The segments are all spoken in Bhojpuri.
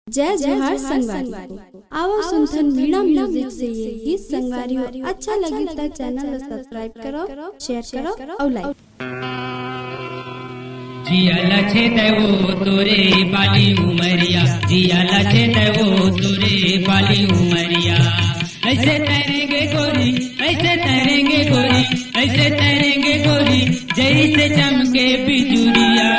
जय जोहार संगवारी आओ सुनथन मीणा म्यूजिक से ये गीत संगवारी अच्छा लगी तो चैनल सब्सक्राइब करो, शेयर करो और लाइक। जिया लछे वो तोरे बाली उमरिया, जिया लछे वो तोरे बाली उमरिया। ऐसे तैरेंगे गोरी, ऐसे तैरेंगे गोरी, ऐसे तैरेंगे गोरी, जैसे चमके बिजुरिया।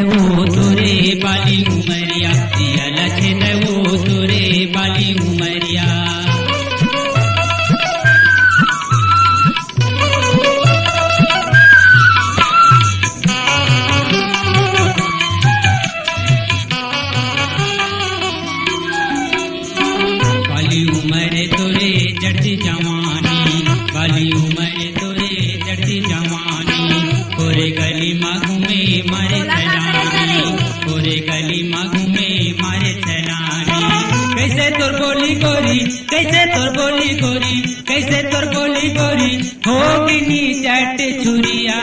वो तोरे बाली उमरिया, जिया लछे वो तोरे बाली उमरिया। बाली उमरे तोरे जड़ती जवानी, बाली उमरे तोरे जड़ती जवानी। कोरे गली माघू में मारे चलानी, कोरे गली माघू में मारे चलानी। कैसे तोर बोली गोरी, कैसे तोर बोली गोरी, कैसे तोर बोली गोरी, होगी नी चट छुरिया।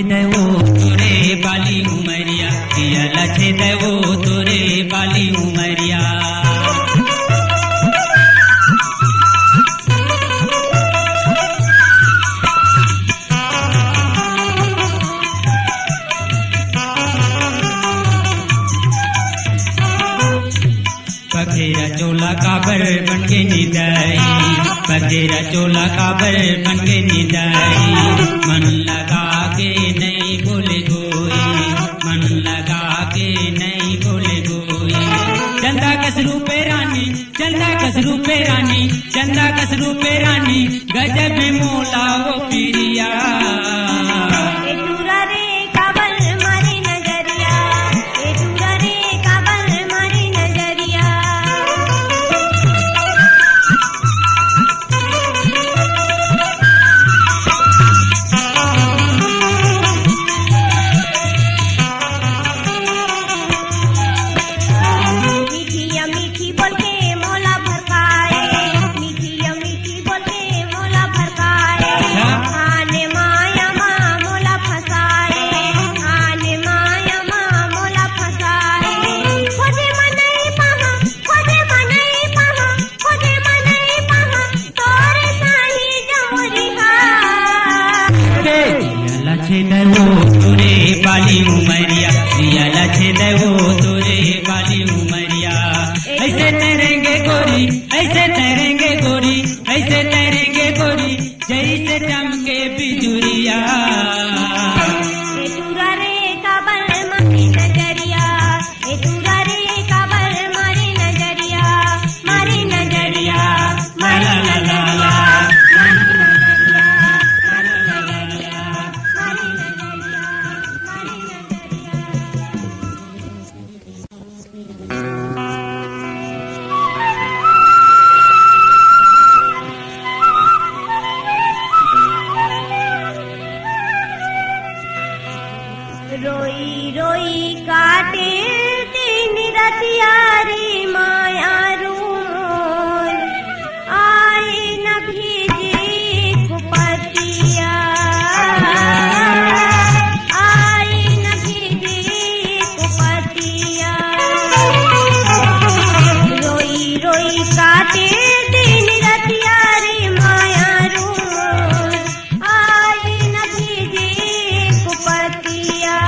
वो तोरे बाली उमरिया, जिया लछे वो तोरे बाली उमरिया। पखेरा चोला काबर बनके निदाई, पखेरा चोला काबर बनके निदाई। मन लगा के नहीं बोले गोई, मन लगा के नहीं बोले गोई। चंदा कसरू पे रानी, चंदा कसरू पे रानी, चंदा कसरू पे रानी, गजब में मोला वो पिरिया। वो तोरे बाली उमरिया, जिया लछे वो तोरे बाली उमरिया। ऐसे तैरेंगे गोरी, ऐसे तैरेंगे गोरी, ऐसे तैरेंगे गोरी, जैसे चमके बिजुरिया। रोई रोई काटे दिन रतियारी माया रूल, आए न भीजे कुपतिया, आए न भीजे कुपतिया। रोई रोई काटे दिन रतियारी माया रूल, आए न भीजे कुपतिया।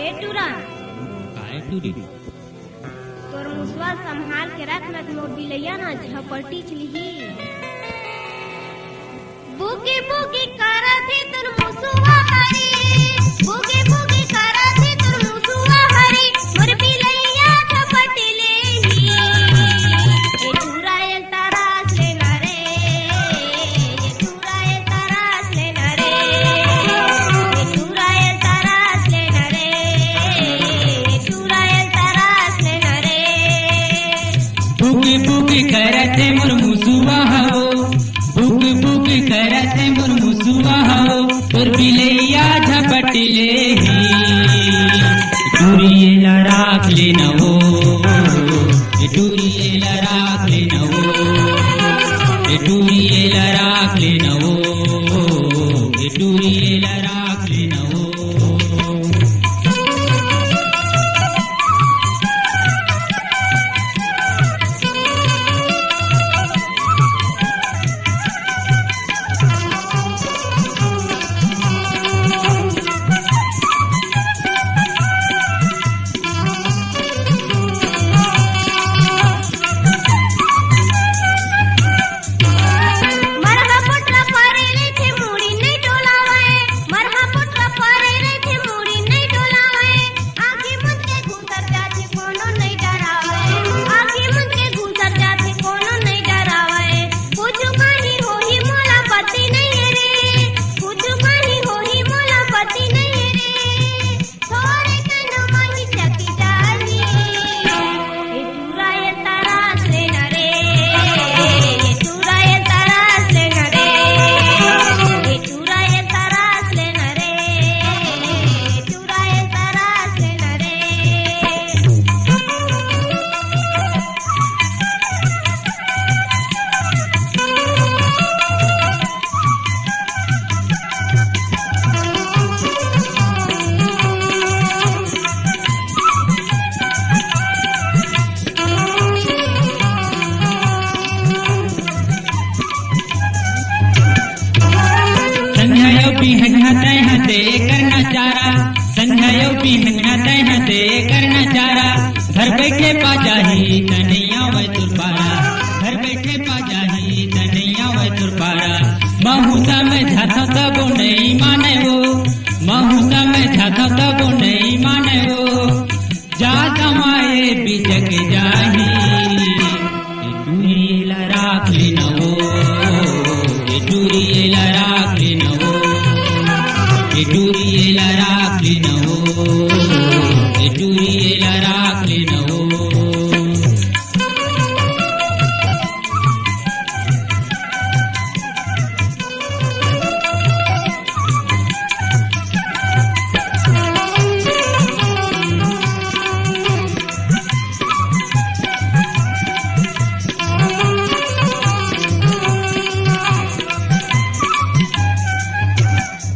ए टूरा काहे टूरी तोर मुसवा संभाल के रख न मोर बिलैया ना झपटी चली बुगी बुगी करत ही तोर मुसवा हरी बुगी बुगी करत ही तोर मुसवा हरी मोर बिलैया झपटी लेही ए टूरा ए तरास ले ना रे ए टूरा ए तरास ले ना रे ए टूरा ए तरास ले ना रे ए टूरा ए तरास ले ना रे बुकी बुकी करत है मोर मुसुआ हो बुकी बुकी करत है मोर मुसुआ हो तोर बिलैया झपट लेही टूरिए ला राख ले न हो टूरिए ला राख ले न हो टूरिए ला राख ले न हो टूरिए ला राख ले न हो मरहा पुटरा पारे रे थे मुड़ी नहीं डोलावे मरहा पुटरा पारे रे थे मुड़ी नहीं डोलावे आंखें मुंद के घुसर जाते कोनो नहीं डरावे आंखें मुंद के घुसर जाते कोनो नहीं डरावे कुछ माही होही मोला पति नहीं रे कुछ माही होही मोला पति नहीं रे थोड़े कन माही चकी जानी ए टूरा ए तरास ले ना रे ए टूरा ए तरास ले ना रे ए टूरा ए तरास ले ना रे ए टूरा ए तरास ले ना रे संध्यायो बिहन्या तैहते करना चारा संध्यायो बिहन्या तैहते करना चारा घर बैठे पाजाही तनैया वै तुरपारा घर बैठे पाजाही तनैया वै तुरपारा महुसा में झाथा तबो नहीं माने वो महुसा में झाथा तबो नहीं माने वो जा कमाए बिजक जाही टूरीला राख ले न हो टूरीला राख ले न हो टूरीला राख ले न हो टूरीला राख ले न हो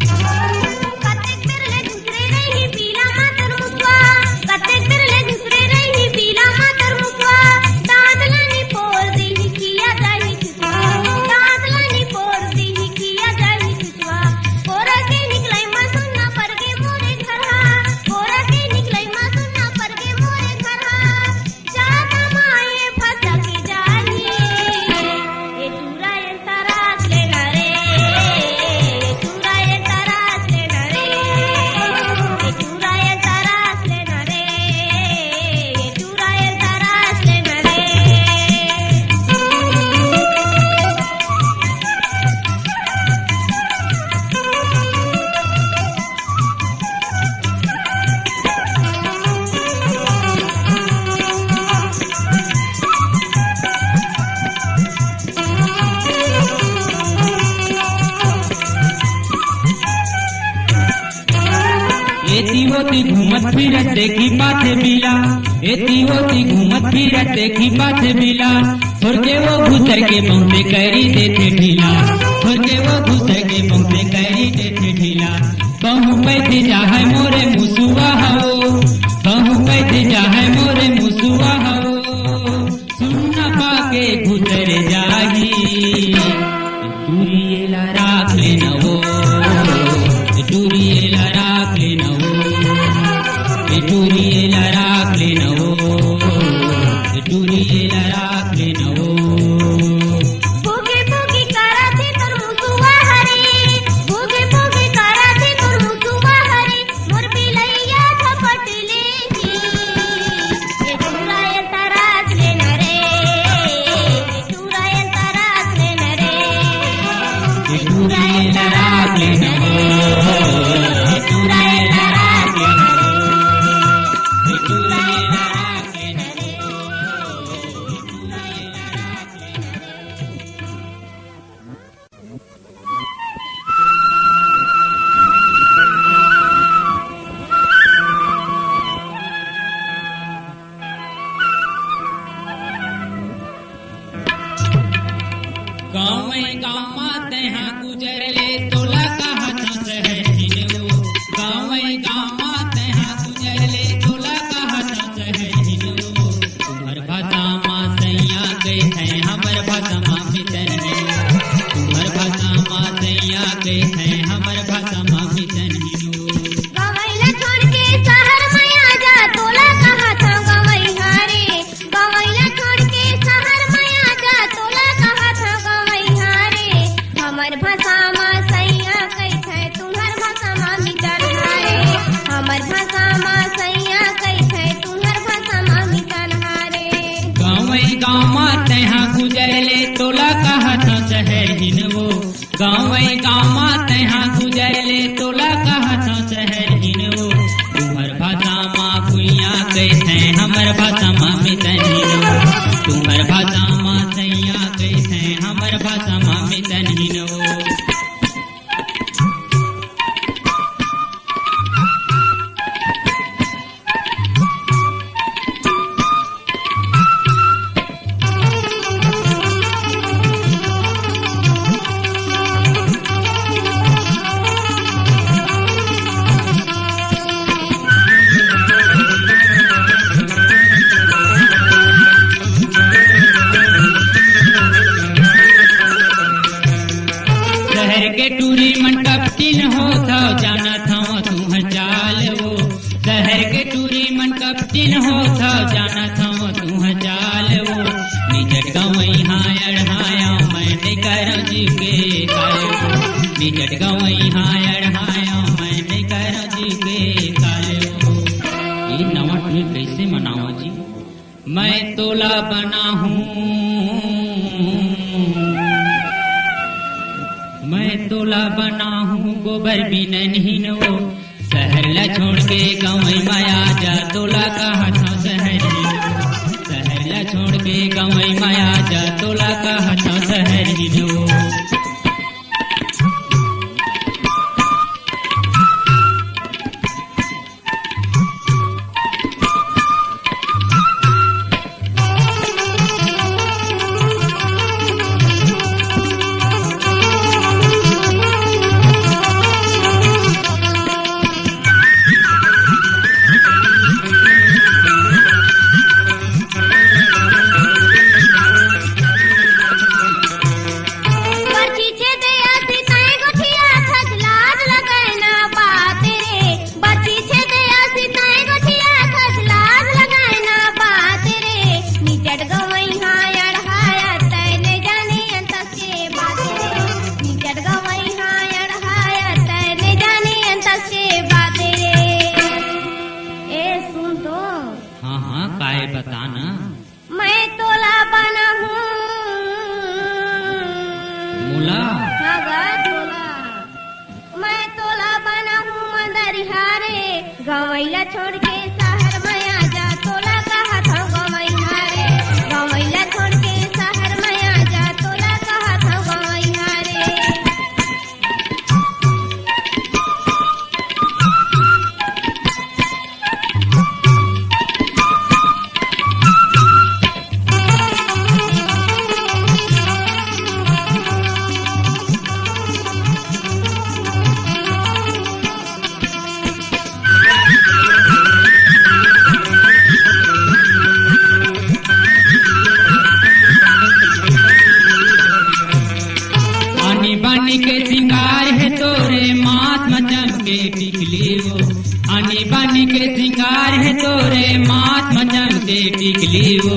कतेक बिरले दूसरे रही पीला मातर मुसवा कतेक बिरले दूसरे रही पीला मातर मुसवा दादलानी पोर दी किया जाही चुसवा दादलानी पोर दी किया जाही चुसवा पोरा के निकलाई मासुना पर के मोरे घरहा पोरा के निकलाई मासुना पर के मोरे घरहा जाता माए फसा के जाही ए टूरा ए तरास ले ना रे ए टूरा ए तरास ले ना रे ए टूरा ए तरास ले ना रे ए टूरा ए तरास ले ना रे एती होती घूमत फिरत देखी पाथे बिला एती होती घूमत फिरत देखी पाथे बिला थोड़के वो घुसर के पहुंचे करी देते ढीला थोड़के वो घुसर के पहुंचे करी देते ढीला कहूँ पैसे जाहे मोरे मुसुआ हो कहूँ पैसे जाहे मोरे मुसुआ हो सुनना पाके घुसर जाही टूरिएला राख ले न हो टूरिएला राख ले न हो टुरीला राखले नवो टुरीला राखले नवो भोगे भोगे कराथे तोर मुसुआ हरे भोगे भोगे कराथे तोर मुसुआ हरे मोर बिलैया झपटले ही ए चुराय तरास ले न रे ए चुराय तरास ले न रे टुरीला राखले नवो टुरीला राखले नवो टुरीला राखले नवो गाँव में गाँव माते हैं गुजरले तोला कहा शहर हिनो गाँव में गाँव माते हैं गुजरले तोला कहा शहर हिनो तुम्हार भाषा माँ सैया गई है हमर भाषा माँ मितन तुम्हार भाषा माँ सैया गई है हमर भाषा माँ मितन हिनो गवैला छोड़ के शहर में आजा तोला कहा था गवैया रे गवैला छोड़ के शहर में आजा तोला कहा था गवैया रे हमर भाषा माँ सैया कैथे तुम्हार भाषा माँ मिटन हारे हमर भाषा माँ सैया कैथे तुम्हार भाषा माँ मिटन हारे गाँव में गाँव माते हैं गुजरले तोला कहा शहर हिनो गाँव में गाँव माते हैं गुजरले तोला कहा शहर हिनो तुम्हार भाषा माँ कुइया कहते हमर भाषा माँ मितन हिनो तुम्हार भाषा माँ सैया कहते हमर भाषा माँ मितन हिनो शहर के टूरी मन कपटिन हो था जाना था तुम चाल वो शहर के टूरी मन कपटिन हो था जाना था तुम चाल वो निजट गवई हाँ अढ़ाया मैं नहीं कर जी के काल निजट गवई हाँ अढ़ाया मैं नहीं कर जी के काल ये नवा टूरी कैसे मनाओ जी मैं तोला बना हूँ मैं तोला बना हूँ गोबर भी नहीं नो शहर ला छोड़ के गाँव माया जा तोला कहा था शहर ला छोड़ के गाँव माया जा तोला कहा था शहर हिनो बताना मैं तोला बना हूँ मूला मैं तोला बना हूँ मदरिया रे गवैला छोड़ के शहर में आजा तोला कहा था गवैया रे गवैला छोड़ के शहर में आजा तोला कहा था गवैया रे सिंगार है तोरे माथ में चमके टिकली वो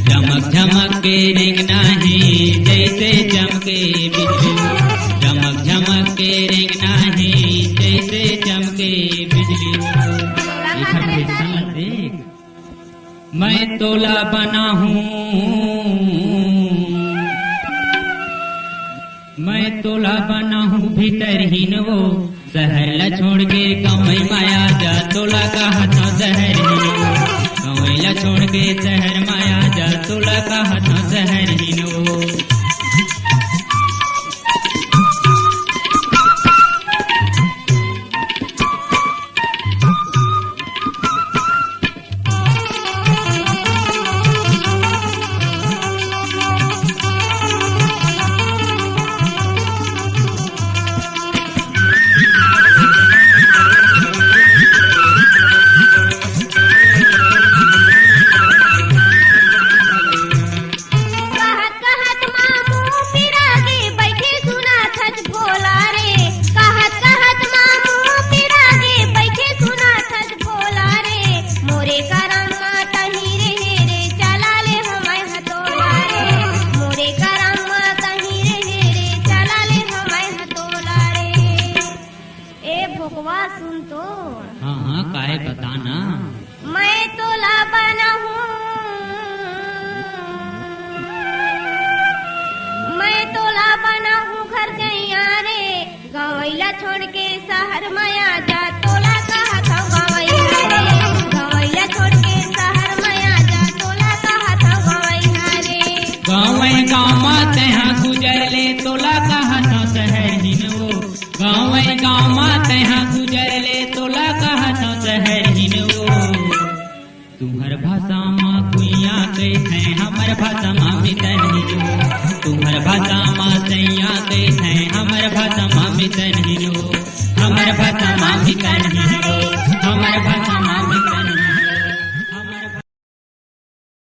चमक झमक के रेंगना है जैसे चमके बिजली चमक झमक के रेंगना है जैसे चमके बिजली देख मैं तोला बना हूँ मैं तोला बना हूँ भीतर ही न वो शहर ला छोड़ के कमई माया जा तोला का हाथों शहर ही न वो कमई ला छोड़ के शहर माया जा तोला का हाथों शहर ही न वो सुन तो हाँ हाँ काहे बताना मैं तोला बना हूँ मैं तोला बना हूँ घर गैया रे गवैला छोड़ के शहर में